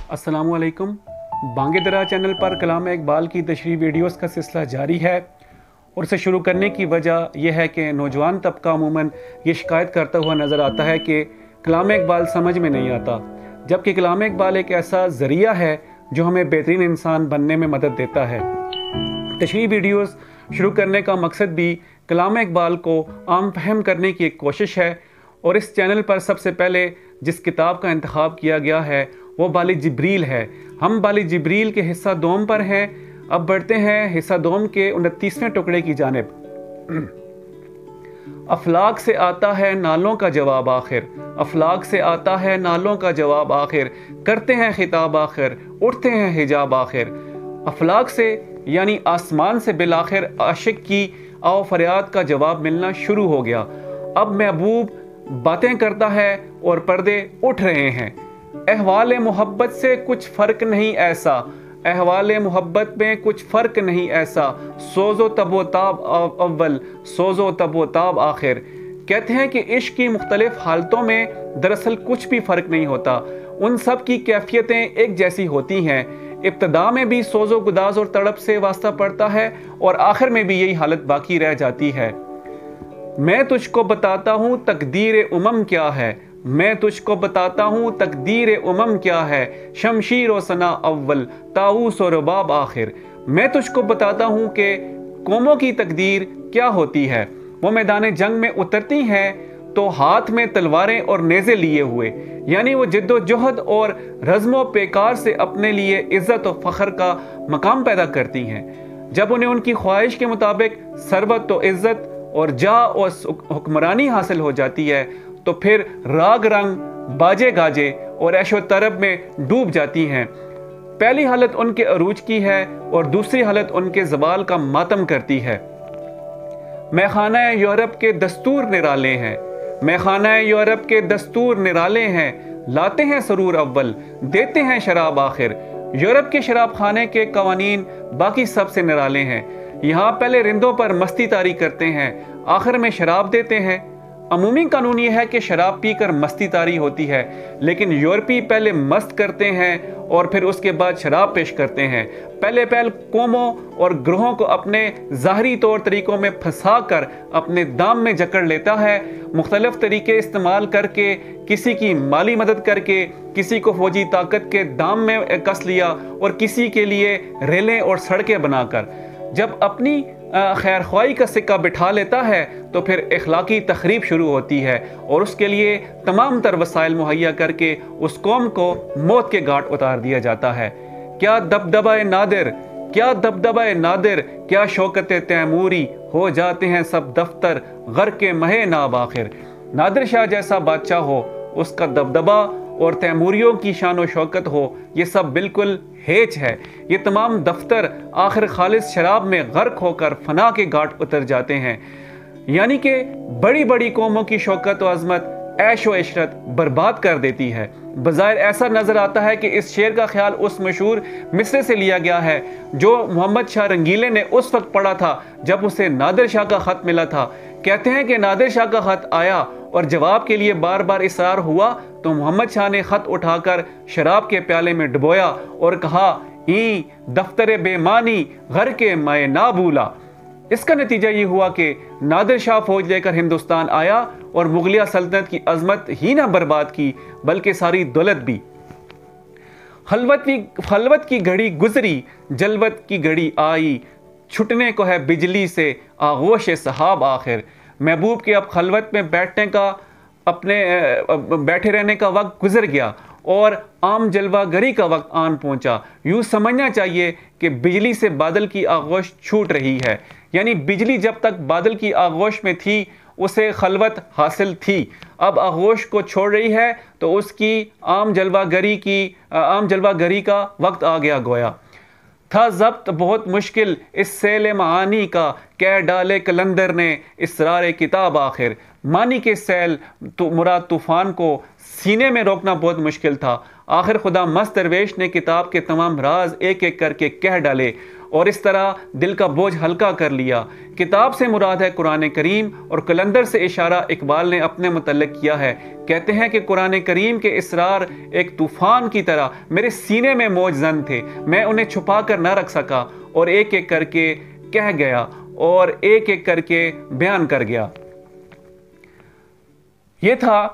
अस्सलामु अलैकुम। बांगे दरा चैनल पर कलाम इकबाल की तशरीह वीडियोस का सिलसिला जारी है और इसे शुरू करने की वजह यह है कि नौजवान तबका अमूमन ये शिकायत करता हुआ नज़र आता है कि कलाम इकबाल समझ में नहीं आता, जबकि कलाम इकबाल एक ऐसा ज़रिया है जो हमें बेहतरीन इंसान बनने में मदद देता है। तशरीह वीडियोस शुरू करने का मकसद भी कलाम इकबाल को आम फहम करने की एक कोशिश है और इस चैनल पर सबसे पहले जिस किताब का इंतखाब किया गया है वो बाली जिब्रील है। हम बाली जिब्रील के हिस्सा दोम पर हैं। अब बढ़ते हैं हिस्सा दोम के 29वें टुकड़े की जानिब। अफलाक से आता है नालों का जवाब आखिर, अफलाक से आता है नालों का जवाब आखिर, करते हैं खिताब आखिर, उठते हैं हिजाब आखिर। अफलाक से यानी आसमान से बिलाखिर आशिक की आओ फरियाद का जवाब मिलना शुरू हो गया। अब महबूब बातें करता है और पर्दे उठ रहे हैं। अहवाल मोहब्बत से कुछ फ़र्क नहीं ऐसा, अहवाल मोहब्बत में कुछ फ़र्क नहीं ऐसा, सोज़ो तबो ताब अव्वल, सोज़ो तबो ताब आखिर। कहते हैं कि इश्क की मुख्तलिफ हालतों में दरअसल कुछ भी फ़र्क नहीं होता, उन सब की कैफियतें एक जैसी होती हैं। इब्तदा में भी सोज़ो गुदाज और तड़प से वास्ता पड़ता है और आखिर में भी यही हालत बाकी रह जाती है। मैं तुझको बताता हूँ तकदीर उमम क्या है, मैं तुझको बताता हूँ तकदीर उमम क्या है, शमशीर व सना अव्वल, ताऊस और रबाब आखिर। मैं तुझको बताता हूँ कि कौमों की तकदीर क्या होती है। वो मैदान जंग में उतरती हैं तो हाथ में तलवारें और नेज़े लिए हुए, यानी वो जिद्दोजहद और रज़्मो पेकार से अपने लिए इज़्ज़त और फ़ख्र का मकाम पैदा करती हैं। जब उन्हें उनकी ख्वाहिश के मुताबिक सरबत व इज़्ज़त और जा और हुक्मरानी हासिल हो जाती है तो फिर राग रंग बाजे गाजे और ऐशो तरब में डूब जाती हैं। पहली हालत उनके अरूज की है और दूसरी हालत उनके ज़वाल का मातम करती है। मैखाना यूरोप के दस्तूर निराले हैं, मैखाना यूरोप के दस्तूर निराले हैं, लाते हैं सरूर अव्वल, देते हैं शराब आखिर। यूरोप के शराब खाने के कवानीन बाकी सबसे निराले हैं। यहाँ पहले रिंदों पर मस्ती तारी करते हैं, आखिर में शराब देते हैं। अमूमी कानून यह है कि शराब पीकर मस्ती तारी होती है, लेकिन यूरोपी पहले मस्त करते हैं और फिर उसके बाद शराब पेश करते हैं। पहले कौमों और ग्रोहों को अपने ज़ाहरी तौर तरीक़ों में फंसा कर अपने दाम में जकड़ लेता है। मुख्तलिफ तरीके इस्तेमाल करके, किसी की माली मदद करके, किसी को फौजी ताकत के दाम में कस लिया और किसी के लिए रेलें और सड़कें बनाकर जब अपनी खैर ख्वाही का सिक्का बिठा लेता है तो फिर इखलाकी तखरीब शुरू होती है और उसके लिए तमाम तर वसाइल मुहैया करके उस कौम को मौत के घाट उतार दिया जाता है। क्या दबदबा नादिर, क्या दबदबा नादिर, क्या शौकत तैमूरी, हो जाते हैं सब दफ्तर गर के महे नाब आखिर। नादिर शाह जैसा बादशाह हो, उसका दबदबा और तैमूरियों की शान व शौकत हो, ये सब बिल्कुल हेच है। ये तमाम दफ्तर आखिर खालिस शराब में गर्क होकर फना के घाट उतर जाते हैं। यानी कि बड़ी बड़ी कौमों की शौकत व अजमत ऐश व इशरत बर्बाद कर देती है। बज़ाहिर ऐसा नज़र आता है कि इस शेर का ख्याल उस मशहूर मिसरे से लिया गया है जो मोहम्मद शाह रंगीले ने उस वक्त पढ़ा था जब उसे नादिर शाह का ख़त मिला था। कहते हैं कि नादिर शाह का ख़त आया और जवाब के लिए बार बार इसरार हुआ तो मोहम्मद शाह ने ख़त उठाकर शराब के प्याले में डुबोया और कहा, ई दफ्तर बेमानी घर के मैं ना भूला। इसका नतीजा ये हुआ कि नादिर शाह फौज लेकर हिंदुस्तान आया और मुगलिया सल्तनत की अजमत ही ना बर्बाद की बल्कि सारी दौलत भी। खलवत की घड़ी गुजरी, जलवत की घड़ी आई, छुटने को है बिजली से आगोश सहाब आखिर। महबूब के अब खलवत में बैठने का अपने बैठे रहने का वक्त गुजर गया और आम जलवागरी का वक्त आन पहुंचा। यूँ समझना चाहिए कि बिजली से बादल की आगोश छूट रही है, यानी बिजली जब तक बादल की आगोश में थी उसे खलवत हासिल थी, अब आगोश को छोड़ रही है तो उसकी आम जलवागरी का वक्त आ गया गोया। था ज़ब्त बहुत मुश्किल इस सेल मानी का, कह डाले कलंदर ने इसरार किताब आखिर। मानी के सेल तो मुराद तूफ़ान को सीने में रोकना बहुत मुश्किल था। आखिर खुदा मस्त दरवेश ने किताब के तमाम राज एक एक करके कह डाले اور اس طرح دل کا بوجھ ہلکا کر لیا۔ کتاب سے مراد ہے قرآن کریم، اور قلندر سے اشارہ اقبال نے اپنے متعلق کیا ہے۔ کہتے ہیں کہ قرآن کریم کے اسرار ایک طوفان کی طرح میرے سینے میں موج زن تھے، میں انہیں چھپا کر نہ رکھ سکا اور ایک ایک کر کے کہہ گیا اور ایک ایک کر کے بیان کر گیا۔ یہ تھا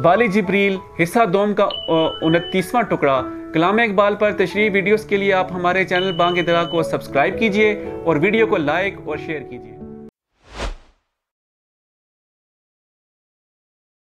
بالی جبریل حصہ دوم کا 29واں ٹکڑا۔ کلام اقبال پر تشریحی ویڈیوز کے لیے آپ ہمارے چینل بانگ درا کو سبسکرائب کیجئے اور ویڈیو کو لائک اور شیئر کیجئے۔